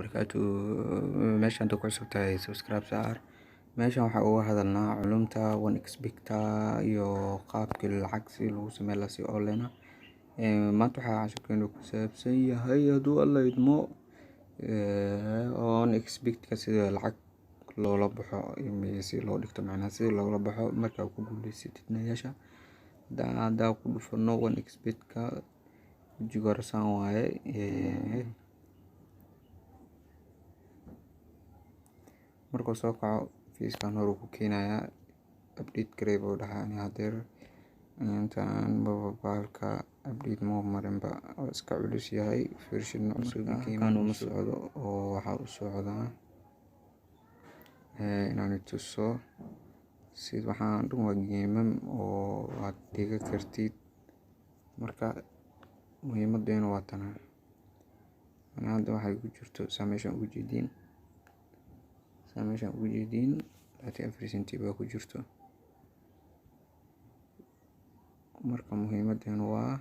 barakaatu. Meeshaan ku cusub tahay subscribe saar. Meeshaan waxaa uga hadalnaa culumta 1xbet iyo qaabkii lacag si lagu sameeyo la si online ah. Maanta waxaa casharkeenu ku saabsan yahay hadduu alla idmo 1xbet sida lacag loola baxo iyo si loo dhigto macnaha si loola baxo marka ku guuleysatid meesha hadda ku dhufano 1xbet wajiga rasaan waaye markuu soo kaco fiiskan hore ku keenaya update garey buu dhahaa hadeer intaan baalka update moo marinba oo iska culus yahay version cusub kan uma socdo oo waxaa u socdaa inaan tuso sida waxaan dhan waa geemam oo aad dhiga kartid marka muhiimadeena waa tan hadda waxay ku jirto meeshaan ugu jeediin 34% baa ku jirto marka muhiimadeena waa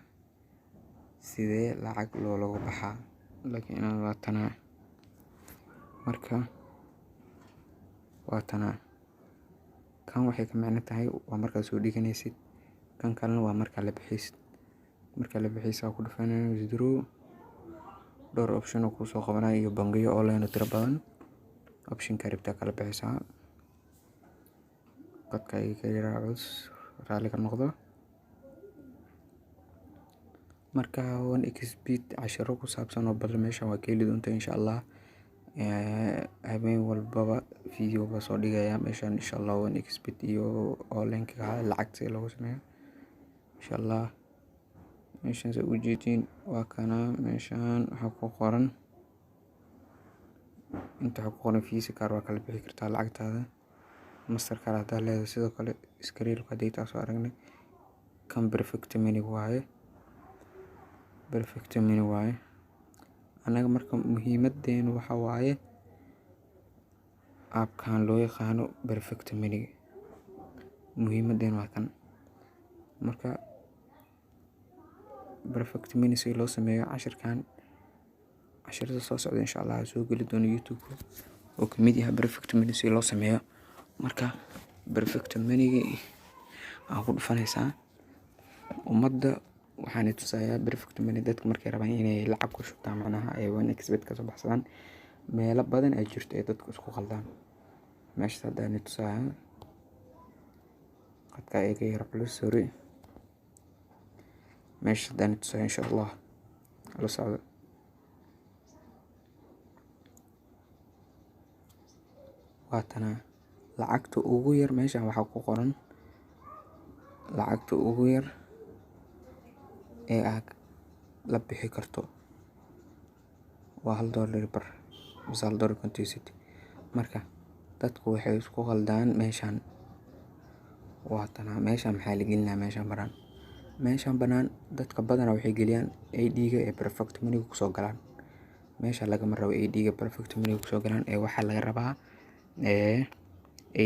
sidee lacag loola baxaa laakiin inaan waa tan marka waa tan kan waxay ka macno tahay waa markaa soo dhiganaysid kan kalena waa markaa la bixisid ku dhufanaysid withdraw dhowr option oo ku soo qabanaya iyo bangiyo online tiro badan option ka rabta kala bixisaa qadka ay ka yaraacus raali ka noqdo marka 1xbet casharo ku saabsan oo badan meesha waa ka heli doontaa insha Allah habeen walbaba video ba soo dhigaya meeshan insha Allah 1xbet iyo online ka lacag si loogu sameeyo insha Allah meeshan soo ujeedin waa kana meeshan waxa ku qoran inta ku qoran fiisa kaar waa kala bixi kartaa lacagtaada master card hada leedahay sidoo kale screen-ka data soo aragnay kan perfect money waaye anaga marka muhiimadeena waxa waaye app-kan loo yaqaano perfect money muhiimadeena waa kan marka perfect money si loo sameeyo casharada soo socda insha Allah soo gali doono YouTube oo kamid yahay perfect money si loo sameeyo marka perfect money aan ku dhufanaysaa ummadda waxaan tusayaa perfect money dadka markay rabaan inay lacag ku shubtaan macnaha ay 1xbet ka soo baxsadaan meelo badan ay jirto ee dadku isku qaldaan meesha hadaan tusayaa qadka ay ka yar plus sorry meesha hadaan tusayaa insha Allah la socdo waatana lacagta ugu yar meesha waxaa ku qoran lacagta ugu yar ee aad la bixi karto waa $1 bar mise $1.20 marka dadku waxay isku qaldaan meeshan waatana meeshan maxaa la gelinayaa meeshan banaan dadka badan waxay geliyaan ID-ga ee perfect money ku soo galaan meesha laga rabo ID-ga perfect money ku soo galaan ee waxa laga rabaa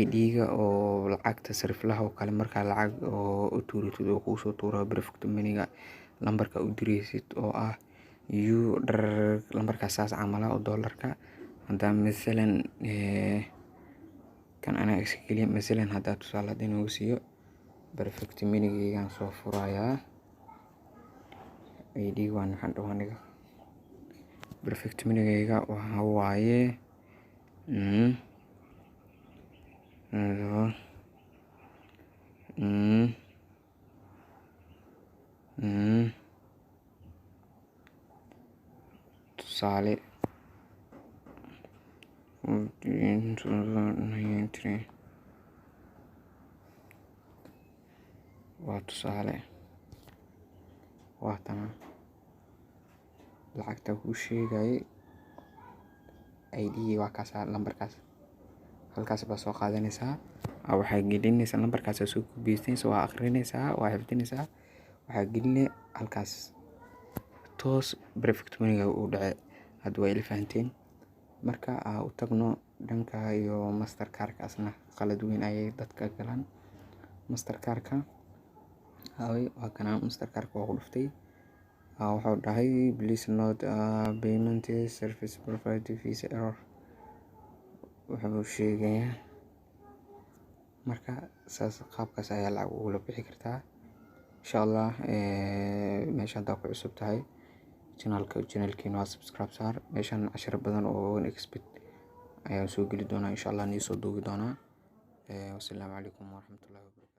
ID-ga oo lacagta sariflaha oo kale marka lacag oo u tuuritid oo ku soo tuuro perfect money-ga lambarka u diraysid oo ah lambarka saas camal oo dollarka hada midalan kan ana iskaliya midalan hada tusaale hadii uu siiyo perfect money-ga soo furayaa ID waan waxaan dhawaniga perfect money-ga waxa waaye tusaale waa tusaale waatana lacagta ku sheegay ID waa kaas lambarkaas halkaas baa soo qaadanaysaa waxay gelinaysaa lambarkaas soo gudbinaysaa waa akhrinaysaa waa xifdinaysaa waxaa gelinay halkaas toos perfect money-ga u dhacay hadda way la fahanteen marka u tagno dhanka iyo master card-kaasna qalad weyn ayay dadka galaan master card-ka waa kana master card-ka waa ku dhuftay wuxuu dhahay please note payment service provided visa error. wuxuu sheegayaa marka saas qaabkaas ayaa lacag ugula bixi kartaa insha Allah. meesha haddaa ku cusub tahay channelkiina waa subscribe saar. meeshan cashar badan oo expert ayaan soo geli doonaa insha Allah, nii soo duubi doonaa. wassalaamu calaykum waraxmatullaahi wabarakaatuh.